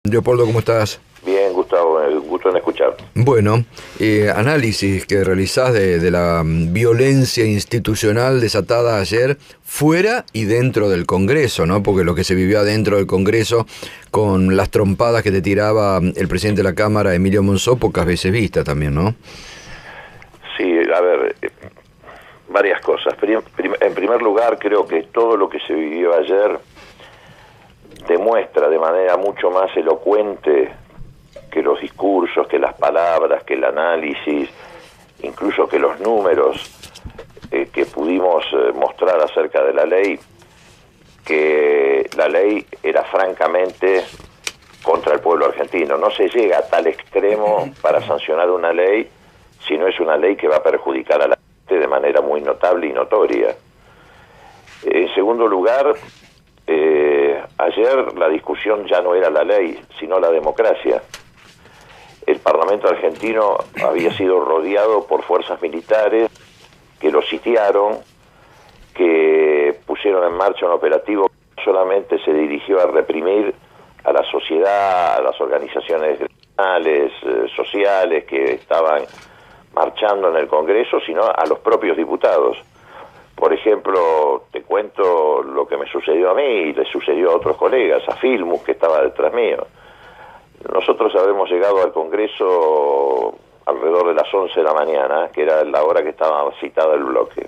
Leopoldo, ¿cómo estás? Bien, Gustavo, gusto en escucharte. Bueno, análisis que realizás de la violencia institucional desatada ayer fuera y dentro del Congreso, ¿no? Porque lo que se vivió adentro del Congreso con las trompadas que te tiraba el presidente de la Cámara, Emilio Monzó, pocas veces vista también, ¿no? Sí, a ver, varias cosas. En primer lugar, creo que todo lo que se vivió ayer demuestra de manera mucho más elocuente que los discursos, que las palabras, que el análisis, incluso que los números que pudimos mostrar acerca de la ley, que la ley era francamente contra el pueblo argentino. No se llega a tal extremo para sancionar una ley si no es una ley que va a perjudicar a la gente de manera muy notable y notoria. En segundo lugar, ayer la discusión ya no era la ley, sino la democracia. El Parlamento argentino había sido rodeado por fuerzas militares que lo sitiaron, que pusieron en marcha un operativo que solamente se dirigió a reprimir a la sociedad, a las organizaciones nacionales, sociales que estaban marchando en el Congreso, sino a los propios diputados. Por ejemplo, te cuento lo que me sucedió a mí y le sucedió a otros colegas, a Filmus, que estaba detrás mío. Nosotros habíamos llegado al Congreso alrededor de las 11 de la mañana, que era la hora que estaba citado el bloque.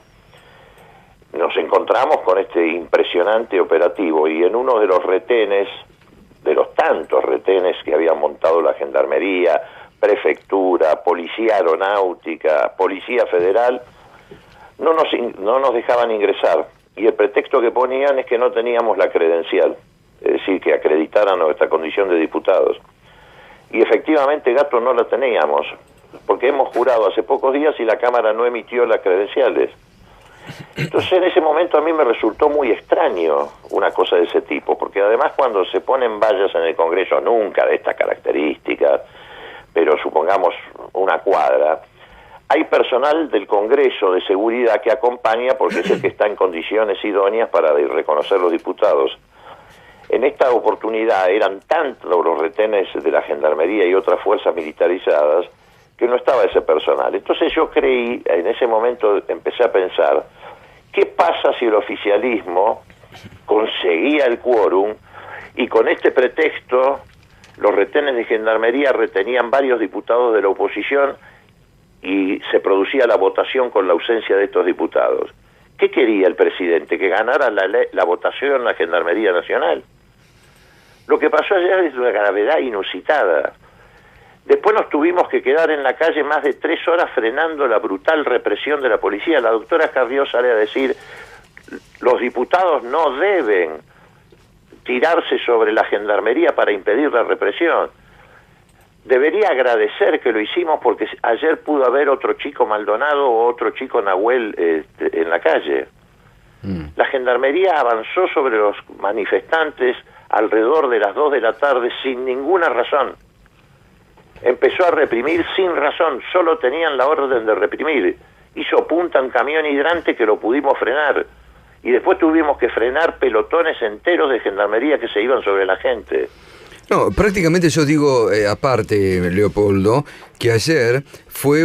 Nos encontramos con este impresionante operativo y en uno de los retenes, de los tantos retenes que habían montado la Gendarmería, Prefectura, Policía Aeronáutica, Policía Federal, no nos dejaban ingresar. Y el pretexto que ponían es que no teníamos la credencial, es decir, que acreditaran nuestra condición de diputados. Y efectivamente, Gato, no la teníamos, porque hemos jurado hace pocos días y la Cámara no emitió las credenciales. Entonces, en ese momento a mí me resultó muy extraño una cosa de ese tipo, porque además cuando se ponen vallas en el Congreso, nunca de estas características, pero supongamos una cuadra, hay personal del Congreso de seguridad que acompaña porque es el que está en condiciones idóneas para reconocer los diputados. En esta oportunidad eran tantos los retenes de la Gendarmería y otras fuerzas militarizadas que no estaba ese personal. Entonces yo creí, en ese momento empecé a pensar, ¿qué pasa si el oficialismo conseguía el quórum y con este pretexto los retenes de Gendarmería retenían varios diputados de la oposición y se producía la votación con la ausencia de estos diputados? ¿Qué quería el presidente? ¿Que ganara la votación la Gendarmería Nacional? Lo que pasó ayer es de una gravedad inusitada. Después nos tuvimos que quedar en la calle más de 3 horas frenando la brutal represión de la policía. La doctora Carrió sale a decir, los diputados no deben tirarse sobre la Gendarmería para impedir la represión. Debería agradecer que lo hicimos porque ayer pudo haber otro chico Maldonado o otro chico Nahuel en la calle. La Gendarmería avanzó sobre los manifestantes alrededor de las 2 de la tarde sin ninguna razón. Empezó a reprimir sin razón, solo tenían la orden de reprimir. Hizo punta un camión hidrante que lo pudimos frenar. Y después tuvimos que frenar pelotones enteros de Gendarmería que se iban sobre la gente. No, prácticamente yo digo, aparte, Leopoldo, que ayer fue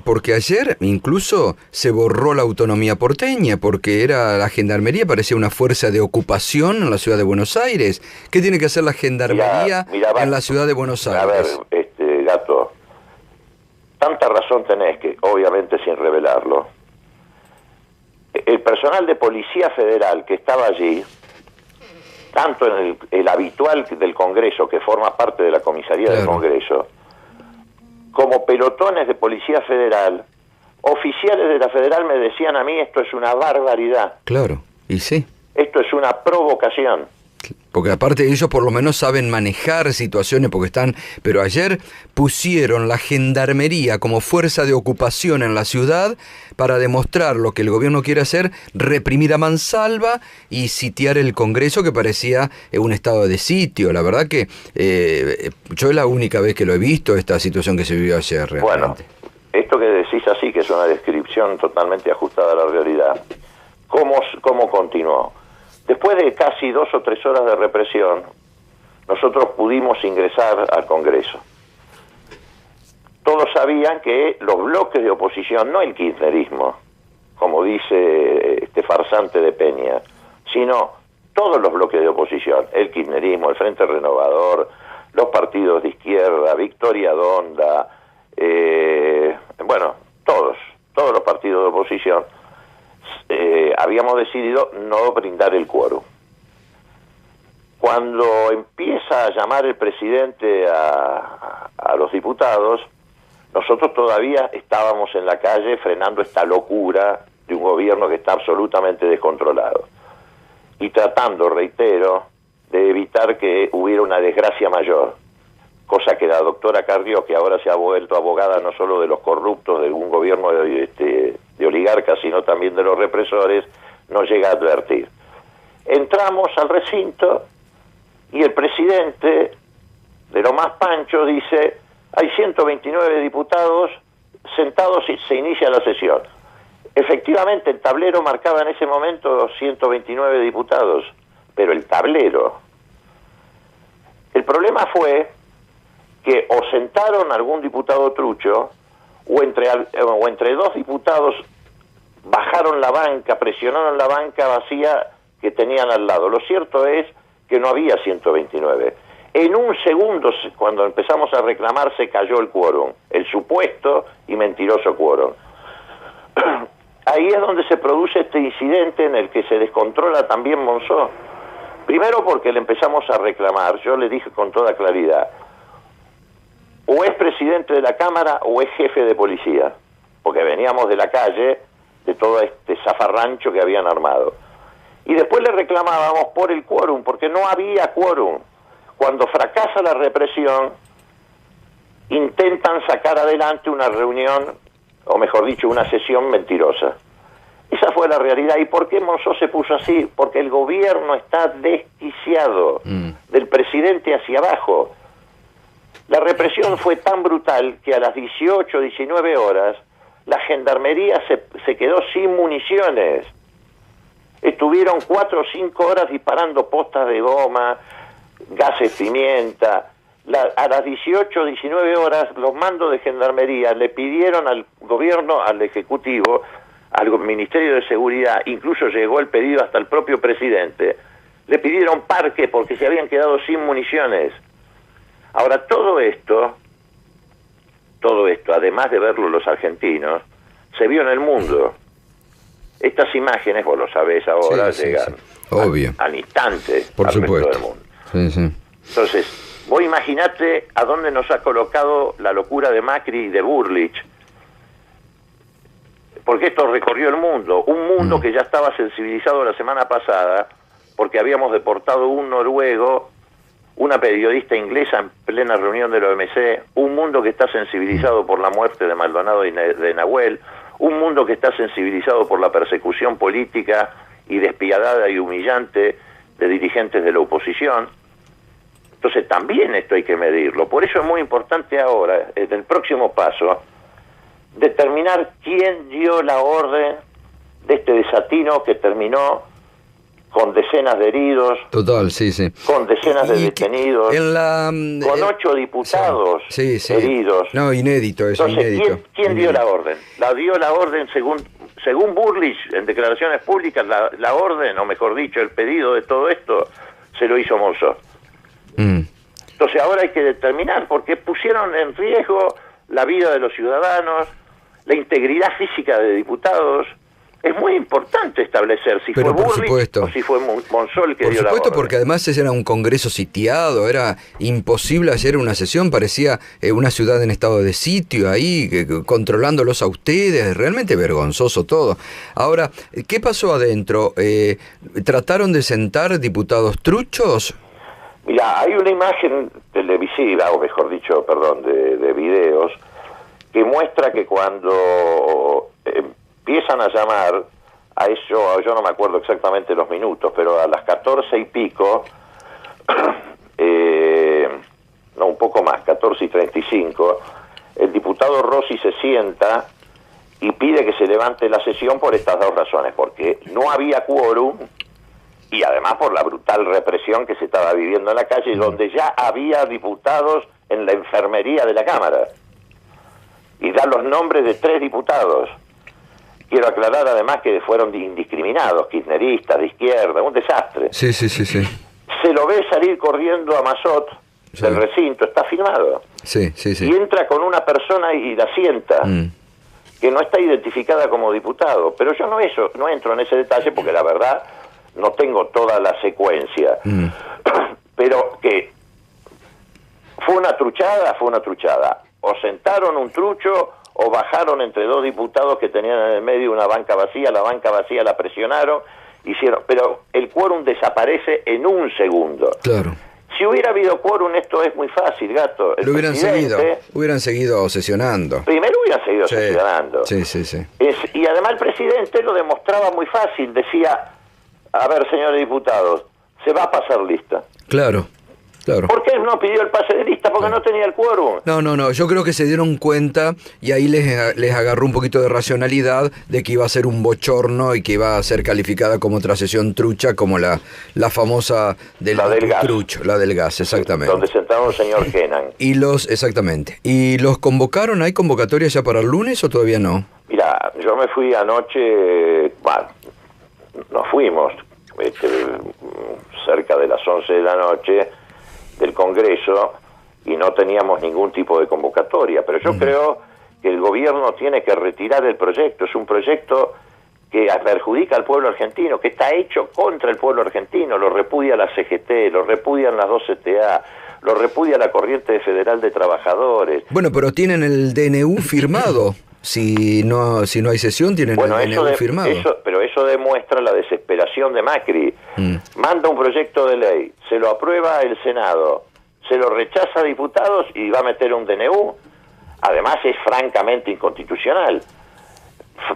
porque ayer incluso se borró la autonomía porteña, porque la Gendarmería parecía una fuerza de ocupación en la ciudad de Buenos Aires. ¿Qué tiene que hacer la Gendarmería en la ciudad de Buenos Aires? A ver, Gato, tanta razón tenés que, obviamente sin revelarlo, el personal de Policía Federal que estaba allí, tanto en el habitual del Congreso, que forma parte de la comisaría del Congreso, como pelotones de Policía Federal, oficiales de la Federal me decían a mí, esto es una barbaridad. Claro, y sí. Esto es una provocación. Porque aparte ellos por lo menos saben manejar situaciones pero ayer pusieron la Gendarmería como fuerza de ocupación en la ciudad para demostrar lo que el gobierno quiere hacer, reprimir a mansalva y sitiar el Congreso, que parecía un estado de sitio. La verdad que yo es la única vez que lo he visto, esta situación que se vivió ayer realmente. Bueno, esto que decís así, que es una descripción totalmente ajustada a la realidad, ¿cómo continuó? Después de casi 2 o 3 horas de represión, nosotros pudimos ingresar al Congreso. Todos sabían que los bloques de oposición, no el kirchnerismo, como dice este farsante de Peña, sino todos los bloques de oposición, el kirchnerismo, el Frente Renovador, los partidos de izquierda, Victoria Donda, bueno, todos los partidos de oposición, habíamos decidido no brindar el quórum. Cuando empieza a llamar el presidente a los diputados, nosotros todavía estábamos en la calle frenando esta locura de un gobierno que está absolutamente descontrolado y tratando, reitero, de evitar que hubiera una desgracia mayor, cosa que la doctora Carrió, que ahora se ha vuelto abogada no solo de los corruptos de un gobierno de oligarcas, sino también de los represores, no llega a advertir. Entramos al recinto y el presidente, de lo más pancho, dice: hay 129 diputados sentados y se inicia la sesión. Efectivamente, el tablero marcaba en ese momento 129 diputados, pero el tablero. El problema fue que o sentaron a algún diputado trucho, o entre dos diputados bajaron la banca, presionaron la banca vacía que tenían al lado. Lo cierto es que no había 129. En un segundo, cuando empezamos a reclamar, se cayó el quórum, el supuesto y mentiroso quórum. Ahí es donde se produce este incidente en el que se descontrola también Monzó. Primero porque le empezamos a reclamar, yo le dije con toda claridad, o es presidente de la Cámara o es jefe de policía, porque veníamos de la calle, de todo este zafarrancho que habían armado. Y después le reclamábamos por el quórum, porque no había quórum. Cuando fracasa la represión, intentan sacar adelante una reunión, o mejor dicho, una sesión mentirosa. Esa fue la realidad. ¿Y por qué Monzó se puso así? Porque el gobierno está desquiciado, del presidente hacia abajo. La represión fue tan brutal que a las 18, 19 horas, la gendarmería se quedó sin municiones. Estuvieron 4 o 5 horas disparando postas de goma, gases pimienta. A las 18 o 19 horas, los mandos de gendarmería le pidieron al gobierno, al ejecutivo, al Ministerio de Seguridad, incluso llegó el pedido hasta el propio presidente, le pidieron parque porque se habían quedado sin municiones. Ahora, todo esto, además de verlo los argentinos, se vio en el mundo. Estas imágenes, vos lo sabés ahora, llegan obvio, al instante por al supuesto resto del mundo. Sí. Entonces, vos imaginate a dónde nos ha colocado la locura de Macri y de Burlich, porque esto recorrió el mundo, un mundo que ya estaba sensibilizado la semana pasada, porque habíamos deportado un noruego, una periodista inglesa en plena reunión de la OMC, un mundo que está sensibilizado por la muerte de Maldonado y de Nahuel, un mundo que está sensibilizado por la persecución política y despiadada y humillante de dirigentes de la oposición. Entonces también esto hay que medirlo. Por eso es muy importante ahora, en el próximo paso, determinar quién dio la orden de este desatino que terminó con decenas de heridos, total, sí, con decenas de detenidos, con 8 diputados heridos. No, inédito eso. Entonces, inédito. ¿quién dio la orden? Dio la orden según Burlich, en declaraciones públicas, la orden, o mejor dicho, el pedido de todo esto, se lo hizo Monzó. Entonces ahora hay que determinar, porque pusieron en riesgo la vida de los ciudadanos, la integridad física de diputados. Es muy importante establecer si fue Burlich o si fue Monzó el que dio la orden. Por supuesto, porque además ese era un congreso sitiado, era imposible hacer una sesión, parecía una ciudad en estado de sitio ahí, controlándolos a ustedes, realmente vergonzoso todo. Ahora, ¿qué pasó adentro? ¿Trataron de sentar diputados truchos? Mira, hay una imagen televisiva, o mejor dicho, perdón, de videos, que muestra que cuando empiezan a llamar a eso, yo no me acuerdo exactamente los minutos, pero a las 14 y pico, no, un poco más, 14:35, el diputado Rossi se sienta y pide que se levante la sesión por estas dos razones, porque no había quórum y además por la brutal represión que se estaba viviendo en la calle, donde ya había diputados en la enfermería de la Cámara. Y da los nombres de 3 diputados. Quiero aclarar además que fueron indiscriminados, kirchneristas, de izquierda, un desastre. Sí. Se lo ve salir corriendo a Mazot del recinto, está filmado. Sí. Y entra con una persona y la sienta, que no está identificada como diputado. Pero yo no entro en ese detalle porque la verdad no tengo toda la secuencia. Pero que fue una truchada. O sentaron un trucho o bajaron entre 2 diputados que tenían en el medio una banca vacía, la banca vacía la presionaron, pero el quórum desaparece en un segundo. Claro. Si hubiera habido quórum, esto es muy fácil, Gato. Lo hubieran seguido sesionando. Primero hubieran seguido sesionando. Sí. Y además el presidente lo demostraba muy fácil, decía, a ver, señores diputados, se va a pasar lista. Claro. ¿Por qué no pidió el pase de lista? Porque no tenía el quórum. No, yo creo que se dieron cuenta y ahí les agarró un poquito de racionalidad de que iba a ser un bochorno y que iba a ser calificada como otra sesión trucha, como la famosa del gas. Trucho, la del gas, exactamente. Donde sentaba un señor Kenan. Exactamente. ¿Y los convocaron? ¿Hay convocatoria ya para el lunes o todavía no? Mira, yo me fui anoche, nos fuimos cerca de las 11 de la noche del Congreso y no teníamos ningún tipo de convocatoria, pero yo creo que el gobierno tiene que retirar el proyecto. Es un proyecto que perjudica al pueblo argentino, que está hecho contra el pueblo argentino. Lo repudia la CGT, lo repudian las 2 CTA, lo repudia la Corriente Federal de Trabajadores. Bueno, pero tienen el DNU firmado. Si no hay sesión, tienen el DNU firmado. Pero eso demuestra la desesperación de Macri. Manda un proyecto de ley, se lo aprueba el Senado, se lo rechaza a diputados y va a meter un DNU. Además es francamente inconstitucional.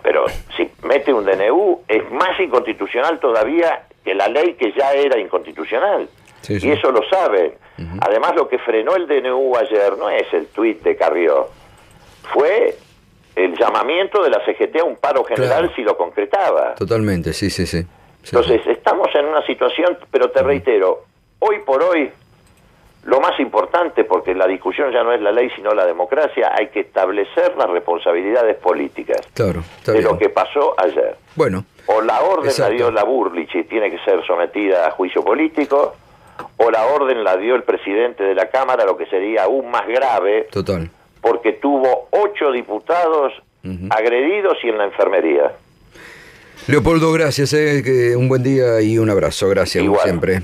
Pero si mete un DNU es más inconstitucional todavía que la ley que ya era inconstitucional. Sí. Y eso lo saben. Además lo que frenó el DNU ayer no es el tuit de Carrió, fue el llamamiento de la CGT a un paro general si lo concretaba. Totalmente, sí. Entonces, estamos en una situación, pero te reitero, hoy por hoy, lo más importante, porque la discusión ya no es la ley, sino la democracia, hay que establecer las responsabilidades políticas de lo que pasó ayer. Bueno. O la orden la dio la Burlich y tiene que ser sometida a juicio político, o la orden la dio el presidente de la Cámara, lo que sería aún más grave. Total. Porque tuvo 8 diputados agredidos y en la enfermería. Leopoldo, gracias. Un buen día y un abrazo. Gracias, como siempre.